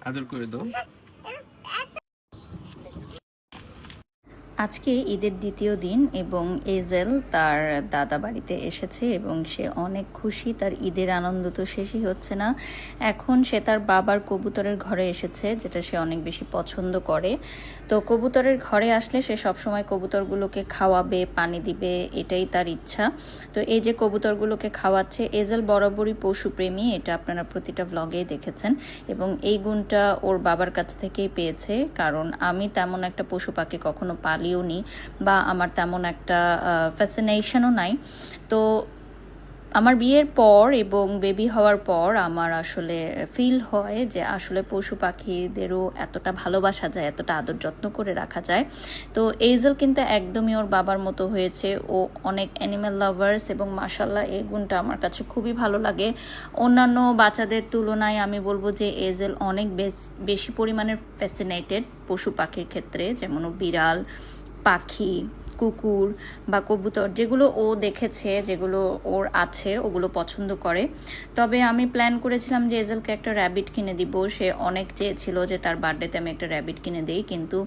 আদর করে দাও। আজকে ঈদের দ্বিতীয় দিন এবং এজেল তার দাদা বাড়িতে এসেছে এবং সে অনেক খুশি। তার ঈদের আনন্দ তো শেষই হচ্ছে না। এখন সে তার বাবার কবুতরের ঘরে এসেছে, যেটা সে অনেক বেশি পছন্দ করে। তো কবুতরের ঘরে আসলে সে সবসময় কবুতরগুলোকে খাওয়াবে, পানি দিবে, এটাই তার ইচ্ছা। তো এই যে কবুতরগুলোকে খাওয়াচ্ছে, এজেল বরাবরই পশুপ্রেমী, এটা আপনারা প্রতিটা ব্লগেই দেখেছেন এবং এই গুণটা ওর বাবার কাছ থেকেই পেয়েছে। কারণ আমি তেমন একটা পশু পাখি কখনো পালিও নি বা আমার তেমন একটা ফ্যাসিনেশনও নাই। তো আমার বিয়ের পর এবং বেবি হওয়ার পর আমার আসলে ফিল হয় যে আসলে পশু পাখিদেরও এতটা ভালোবাসা যায়, এতটা আদর যত্ন করে রাখা যায়। তো এইজেল কিন্তু একদমই ওর বাবার মতো হয়েছে। ও অনেক অ্যানিম্যাল লাভার্স এবং মাশাল্লাহ এই গুণটা আমার কাছে খুবই ভালো লাগে। অন্যান্য বাচ্চাদের তুলনায় আমি বলবো যে এইজেল অনেক বেশি পরিমাণে ফ্যাসিনেটেড পশু পাখির ক্ষেত্রে, যেমন বিড়াল, পাখি, কুকুর বা কবুতর, যেগুলো ও দেখেছে, যেগুলো ওর আছে, ওগুলো পছন্দ করে। তবে আমি প্ল্যান করেছিলাম যে এজেলকে একটা র্যাবিট কিনে দিব। সে অনেক চেয়েছিল যে তার বার্থডেতে আমি একটা র্যাবিট কিনে দিই, কিন্তু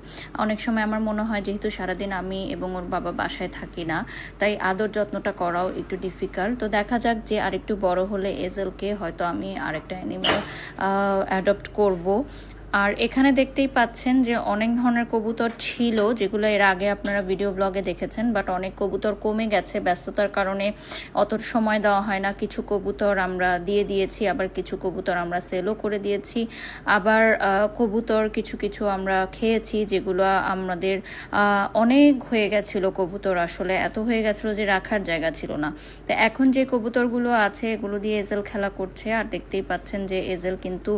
অনেক সময় আমার মনে হয় যেহেতু সারাদিন আমি এবং ওর বাবা বাসায় থাকি না, তাই আদর যত্নটা করাও একটু ডিফিকাল্ট। তো দেখা যাক যে আরেকটু বড় হলে এজেলকে হয়তো আমি আরেকটা অ্যানিমেল অ্যাডপ্ট করব। আর এখানে দেখতেই পাচ্ছেন যে অনেক ধরনের কবুতর ছিল, যেগুলো এর আগে আপনারা ভিডিও ব্লগে দেখেছেন, বাট অনেক কবুতর কমে গেছে ব্যস্ততার কারণে, অত সময় দেওয়া হয় না। কিছু কবুতর আমরা দিয়ে দিয়েছি, আবার কিছু কবুতর আমরা সেলও করে দিয়েছি, আবার কবুতর কিছু কিছু আমরা খেয়েছি, যেগুলো আমাদের অনেক হয়ে গেছিলো কবুতর, আসলে এত হয়ে গেছিলো যে রাখার জায়গা ছিল না। তো এখন যে কবুতরগুলো আছে এগুলো দিয়ে এজেল খেলা করছে। আর দেখতেই পাচ্ছেন যে এজেল কিন্তু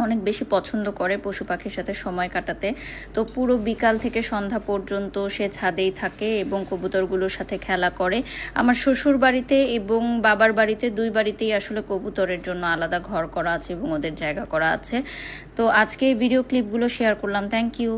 অনেক বেশি পছন্দ করে পশু পাখির সাথে সময় কাটাতে। তো পুরো বিকাল থেকে সন্ধ্যা পর্যন্ত সে ছাদেই থাকে এবং কবুতরগুলোর সাথে খেলা করে। আমার শ্বশুর বাড়িতে এবং বাবার বাড়িতে, দুই বাড়িতেই আসলে কবুতরের জন্য আলাদা ঘর করা আছে এবং ওদের জায়গা করা আছে। তো আজকে এই ভিডিও ক্লিপগুলো শেয়ার করলাম। Thank you.